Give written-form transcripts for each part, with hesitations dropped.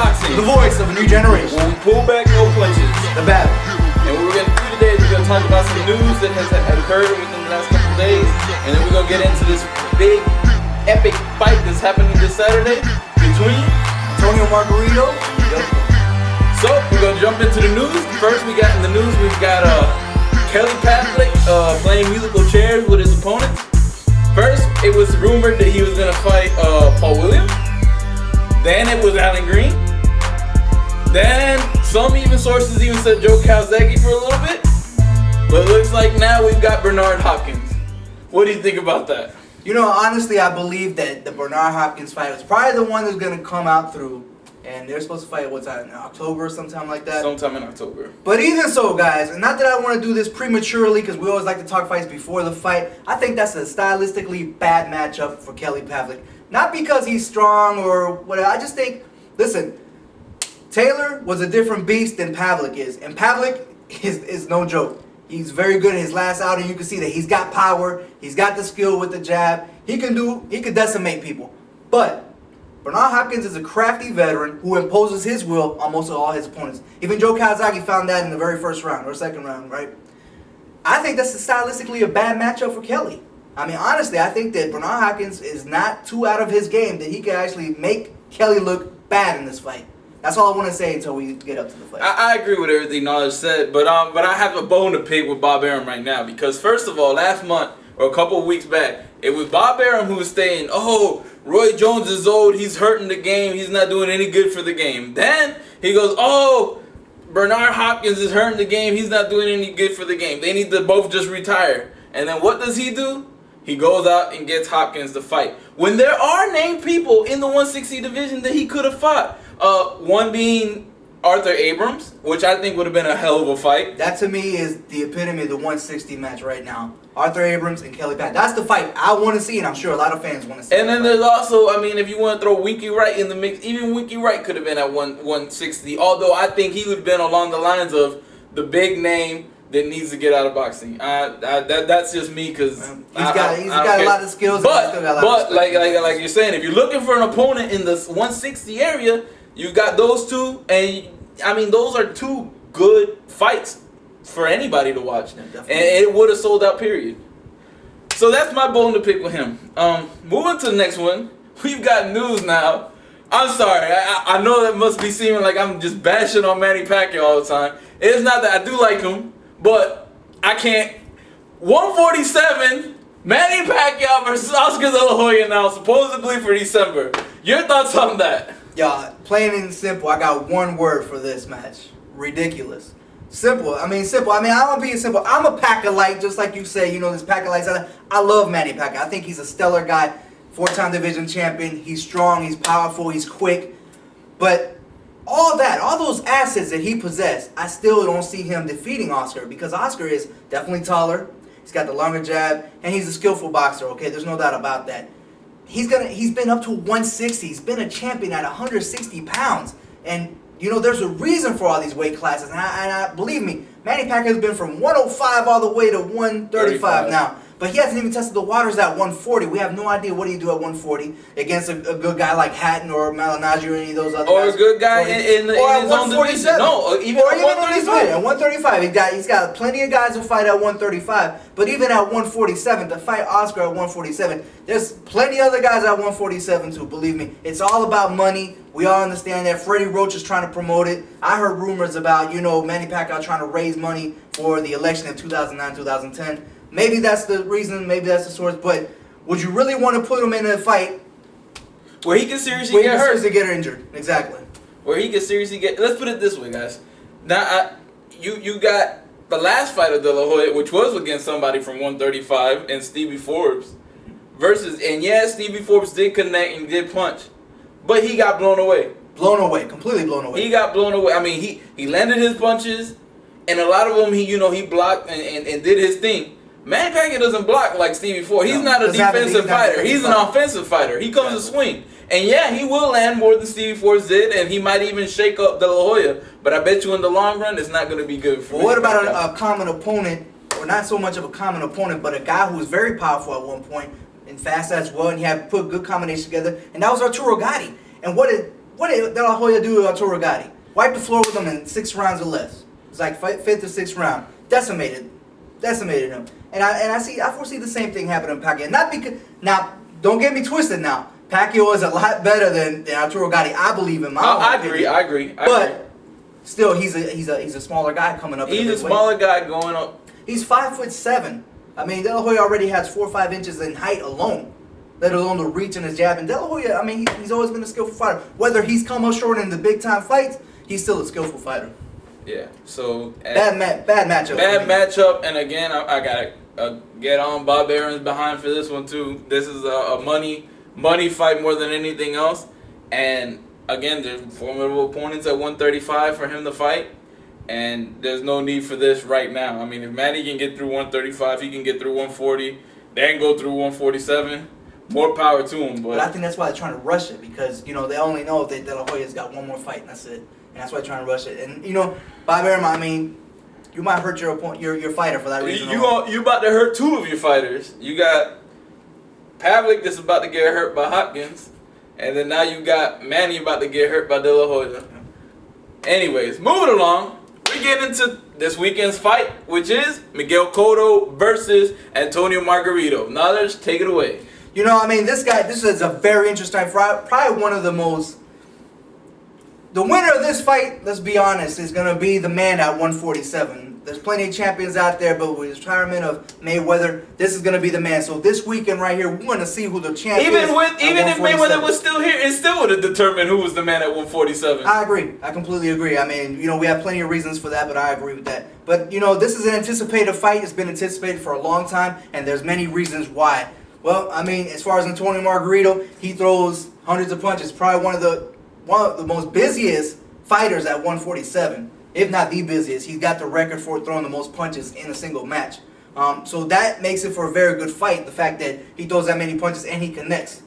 boxing. The voice of a new generation. When we pull back, no punches. The battle. And what we're going to do today is we're going to talk about some news that has occurred within the last couple of days. And then we're going to get into this big, epic fight that's happening this Saturday between Margarito. So we're going to jump into the news. First we've got Pavlik playing musical chairs with his opponents. First, it was rumored that he was going to fight Paul Williams. Then it was Alan Green. Then some sources even said Joe Calzaghe for a little bit. But it looks like now we've got Bernard Hopkins. What do you think about that? You know, honestly, I believe that the Bernard Hopkins fight was probably the one that's going to come out through. And they're supposed to fight, what's that, in October or sometime like that? Sometime in October. But even so, guys, and not that I want to do this prematurely because we always like to talk fights before the fight. I think that's a stylistically bad matchup for Kelly Pavlik. Not because he's strong or whatever. I just think, listen, Taylor was a different beast than Pavlik is. And Pavlik is no joke. He's very good in his last outing. You can see that he's got power. He's got the skill with the jab. He can decimate people. But Bernard Hopkins is a crafty veteran who imposes his will on most of all his opponents. Even Joe Calzaghe found that in the very first round or second round, right? I think that's stylistically a bad matchup for Kelly. I mean, honestly, I think that Bernard Hopkins is not too out of his game that he can actually make Kelly look bad in this fight. That's all I want to say until we get up to the fight. I agree with everything Knowledge said, but I have a bone to pick with Bob Arum right now because first of all, last month or a couple of weeks back, it was Bob Arum who was saying, "Oh, Roy Jones is old. He's hurting the game. He's not doing any good for the game." Then he goes, "Oh, Bernard Hopkins is hurting the game. He's not doing any good for the game. They need to both just retire." And then what does he do? He goes out and gets Hopkins to fight. When there are named people in the 160 division that he could have fought. One being Arthur Abrams, which I think would have been a hell of a fight. That to me is the epitome of the 160 match right now. Arthur Abrams and Kelly Pavlik. That's the fight I want to see, and I'm sure a lot of fans want to see. And then there's also, I mean, if you want to throw Winky Wright in the mix, even Winky Wright could have been at 160. Although I think he would have been along the lines of the big name that needs to get out of boxing. That's just me because he's got a lot of skills. But like you're saying, if you're looking for an opponent in the 160 area, you've got those two, and I mean those are two good fights for anybody to watch, and it would have sold out. Period. So that's my bone to pick with him. Moving to the next one, we've got news now. I'm sorry, I know that must be seeming like I'm just bashing on Manny Pacquiao all the time. It's not that. I do like him, but I can't. 147, Manny Pacquiao versus Oscar De La Hoya now, supposedly for December. Your thoughts on that? Y'all, plain and simple, I got one word for this match. Ridiculous. Simple. I mean, simple. I mean, I'm being simple. I'm a Pacquiao-like, just like you say. You know, this Pacquiao-like. I love Manny Pacquiao. I think he's a stellar guy. 4-time division champion. He's strong. He's powerful. He's quick. But all those assets that he possessed, I still don't see him defeating Oscar because Oscar is definitely taller. He's got the longer jab, and he's a skillful boxer. Okay, there's no doubt about that. He's been up to 160. He's been a champion at 160 pounds. And, you know, there's a reason for all these weight classes. And I believe me, Manny Pacquiao has been from 105 all the way to 135 now. But he hasn't even tested the waters at 140. We have no idea what he do at 140 against a good guy like Hatton or Malignaggi or any of those other guys. Or a good guy in his own division. No, even at 135. At 135. He's got plenty of guys who fight at 135. But even at 147, to fight Oscar at 147, there's plenty of other guys at 147 too, believe me. It's all about money. We all understand that. Freddie Roach is trying to promote it. I heard rumors about, you know, Manny Pacquiao trying to raise money for the election in 2009, 2010. Maybe that's the reason, maybe that's the source, but would you really want to put him in a fight where he can seriously get hurt? Seriously get injured, exactly. Where he can seriously get... Let's put it this way, guys. Now, you got the last fight of De La Hoya, which was against somebody from 135, and Stevie Forbes, versus... And yeah, Stevie Forbes did connect and did punch, but he got blown away. Blown away, completely blown away. He got blown away. I mean, he landed his punches, and a lot of them, he blocked and did his thing. Manny Pacquiao doesn't block like Stevie Forbes. He's not a defensive fighter. He's an offensive fighter. He comes to swing. And yeah, he will land more than Stevie Forbes did, and he might even shake up De La Hoya. But I bet you in the long run, it's not going to be good for him. Well, what about a common opponent, or not so much of a common opponent, but a guy who was very powerful at one point and fast as well, and he had put good combinations together, and that was Arturo Gatti. And what did what did De La Hoya do to Arturo Gatti? Wiped the floor with him in 6 rounds or less. It's like 5th or 6th round. Decimated him. And I foresee the same thing happening to Pacquiao. Not because now, don't get me twisted now. Pacquiao is a lot better than Arturo Gatti. I believe him. I agree. But still, he's a smaller guy coming up. He's a smaller guy going up. He's 5'7". I mean, De La Hoya already has 4 or 5 inches in height alone, let alone the reach and his jab. And De La Hoya, I mean, he's always been a skillful fighter. Whether he's come up short in the big time fights, he's still a skillful fighter. Yeah. So bad matchup. Bad matchup, and again, I gotta get on Bob Aaron's behind for this one too. This is a money fight more than anything else. And again, there's formidable opponents at 135 for him to fight. And there's no need for this right now. I mean, if Manny can get through 135, he can get through 140, then go through 147. More power to him. But I think that's why they're trying to rush it because, they only know that De La Hoya's got one more fight and that's it. And that's why they're trying to rush it. And, Bob Arum, I mean, you might hurt your fighter for that reason. You about to hurt 2 of your fighters. You got Pavlik that's about to get hurt by Hopkins. And then now you got Manny about to get hurt by De La Hoya. Anyways, moving along. We get into this weekend's fight, which is Miguel Cotto versus Antonio Margarito. Knowledge, take it away. This is a very interesting fight. Probably one of the most... The winner of this fight, let's be honest, is going to be the man at 147. There's plenty of champions out there, but with the retirement of Mayweather, this is going to be the man. So this weekend right here, we're going to see who the champ is. Even if Mayweather was still here, it still would have determined who was the man at 147. I agree. I completely agree. I mean, we have plenty of reasons for that, but I agree with that. But, this is an anticipated fight. It's been anticipated for a long time, and there's many reasons why. Well, I mean, as far as Antonio Margarito, he throws hundreds of punches. Probably one of the most busiest fighters at 147, if not the busiest. He's got the record for throwing the most punches in a single match. So that makes it for a very good fight, the fact that he throws that many punches and he connects.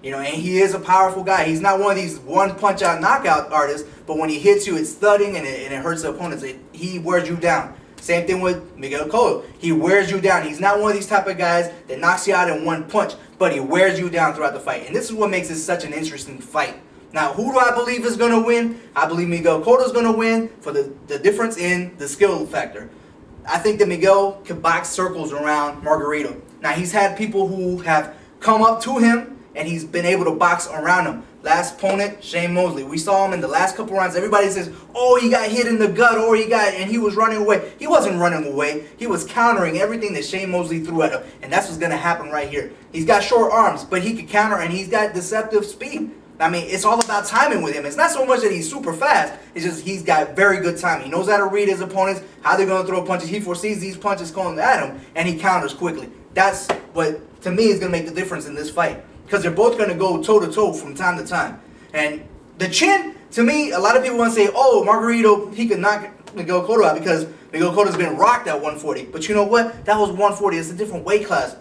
And he is a powerful guy. He's not one of these one-punch-out knockout artists, but when he hits you, it's thudding and it hurts the opponents. He wears you down. Same thing with Miguel Cotto. He wears you down. He's not one of these type of guys that knocks you out in one punch, but he wears you down throughout the fight. And this is what makes it such an interesting fight. Now, who do I believe is going to win? I believe Miguel Cotto is going to win for the difference in the skill factor. I think that Miguel can box circles around Margarito. Now, he's had people who have come up to him, and he's been able to box around him. Last opponent, Shane Mosley. We saw him in the last couple rounds. Everybody says, oh, he got hit in the gut, and he was running away. He wasn't running away. He was countering everything that Shane Mosley threw at him. And that's what's going to happen right here. He's got short arms, but he can counter, and he's got deceptive speed. I mean, it's all about timing with him. It's not so much that he's super fast. It's just he's got very good timing. He knows how to read his opponents, how they're going to throw punches. He foresees these punches coming at him, and he counters quickly. That's what, to me, is going to make the difference in this fight. Because they're both going to go toe-to-toe from time to time. And the chin, to me, a lot of people want to say, oh, Margarito, he could knock Miguel Cotto out because Miguel Cotto's been rocked at 140. But you know what? That was 140. It's a different weight class.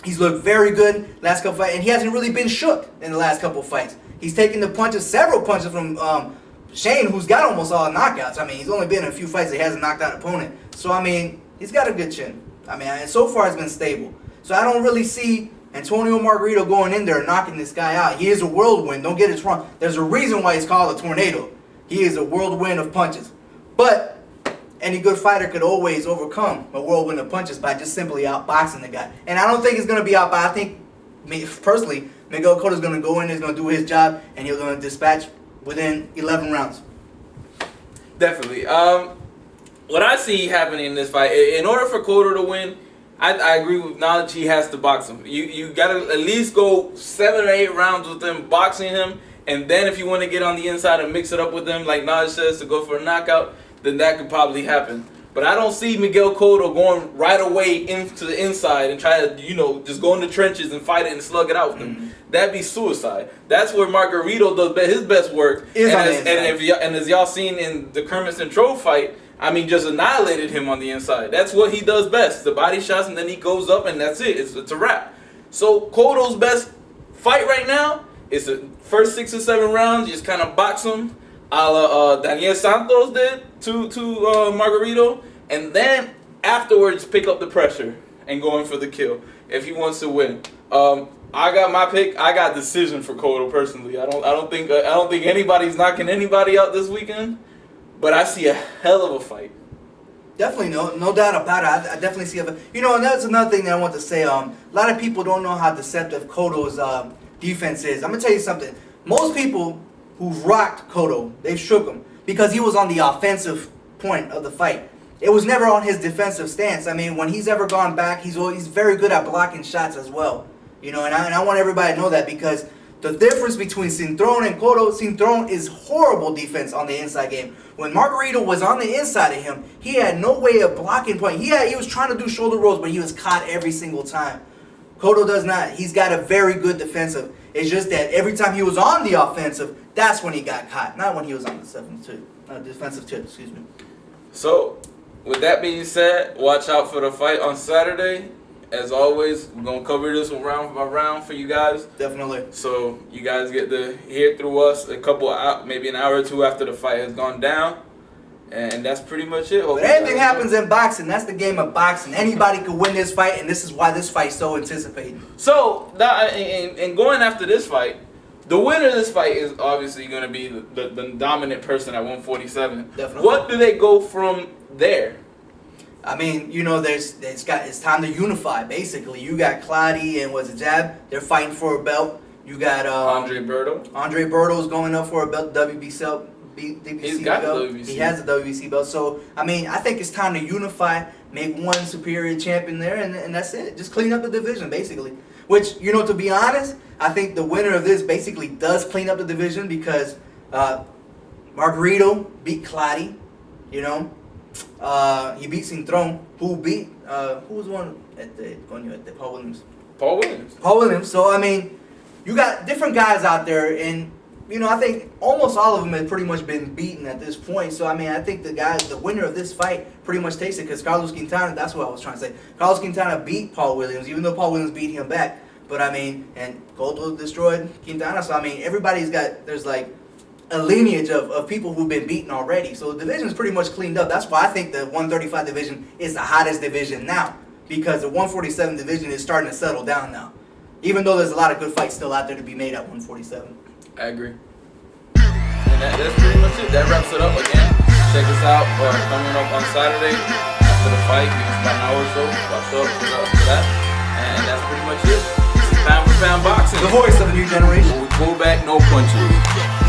He's looked very good last couple fights, and he hasn't really been shook in the last couple fights. He's taken the punches, several punches from Shane, who's got almost all knockouts. I mean, he's only been in a few fights that he hasn't knocked out an opponent. So, I mean, he's got a good chin. I mean, and so far it's been stable. So I don't really see Antonio Margarito going in there and knocking this guy out. He is a whirlwind. Don't get it wrong. There's a reason why he's called a tornado. He is a whirlwind of punches. But any good fighter could always overcome a whirlwind of punches by just simply outboxing the guy. And I don't think it's going to be out by, I think, personally, Miguel Cotto is going to go in, he's going to do his job, and he's going to dispatch within 11 rounds. Definitely. What I see happening in this fight, in order for Cotto to win, I agree with Knowledge. He has to box him. You got to at least go 7 or 8 rounds with him, boxing him, and then if you want to get on the inside and mix it up with him, like Knowledge says, to go for a knockout, then that could probably happen. But I don't see Miguel Cotto going right away into the inside and try to, just go in the trenches and fight it and slug it out with him. That'd be suicide. That's where Margarito does his best work. And as y'all seen in the Kermit Central fight, I mean, just annihilated him on the inside. That's what he does best. The body shots, and then he goes up, and that's it. It's a wrap. So Cotto's best fight right now is the first 6 or 7 rounds. Just kind of box him, a la Daniel Santos did to Margarito, and then afterwards pick up the pressure and go in for the kill. if he wants to win. I got my pick. I got decision for Cotto personally. I don't think anybody's knocking anybody out this weekend, but I see a hell of a fight. Definitely, no doubt about it. I definitely see it. You know, and that's another thing that I want to say. A lot of people don't know how deceptive Cotto's defense is. I'm gonna tell you something. Most people who've rocked Cotto, they've shook him because he was on the offensive point of the fight. It was never on his defensive stance. I mean, when he's ever gone back, he's very good at blocking shots as well. You know, and I want everybody to know that because the difference between Cintrón and Cotto, Cintrón is horrible defense on the inside game. When Margarito was on the inside of him, he had no way of blocking point. He was trying to do shoulder rolls, but he was caught every single time. Cotto does not. He's got a very good defensive. It's just that every time he was on the offensive, that's when he got caught, not when he was on the defensive tip. Excuse me. So, with that being said, watch out for the fight on Saturday. As always, we're going to cover this round by round for you guys. Definitely. So, you guys get to hear through us maybe an hour or two after the fight has gone down. And that's pretty much it. But anything happens in boxing. That's the game of boxing. Anybody could win this fight, and this is why this fight's so anticipated. So, and going after this fight, the winner of this fight is obviously going to be the dominant person at 147. Definitely. What do they go from there? I mean, you know, it's time to unify. Basically, you got Clottey and what's it, Jab? They're fighting for a belt. You got Andre Berto. Andre Berto's going up for a belt, WBC belt. He's got belt. the WBC. He has the WBC belt. So, I mean, I think it's time to unify, make one superior champion there, and that's it. Just clean up the division, basically. Which, you know, to be honest, I think the winner of this basically does clean up the division because Margarito beat Clottey, you know. He beat Cintrón, who was one at the Paul Williams. Paul Williams. So, I mean, you got different guys out there, and you know, I think almost all of them have pretty much been beaten at this point. So, I mean, I think the winner of this fight pretty much takes it because Carlos Quintana, that's what I was trying to say. Carlos Quintana beat Paul Williams, even though Paul Williams beat him back. But, I mean, and Cotto destroyed Quintana. So, I mean, there's like a lineage of people who've been beaten already. So, the division is pretty much cleaned up. That's why I think the 135 division is the hottest division now because the 147 division is starting to settle down now. Even though there's a lot of good fights still out there to be made at 147. I agree. And that's pretty much it. That wraps it up again. Check us out coming up on Saturday after the fight. Give us about an hour or so. Watch up for that. And that's pretty much it. This is Pound for Pound Boxing. The voice of a new generation. We pull back, no punches.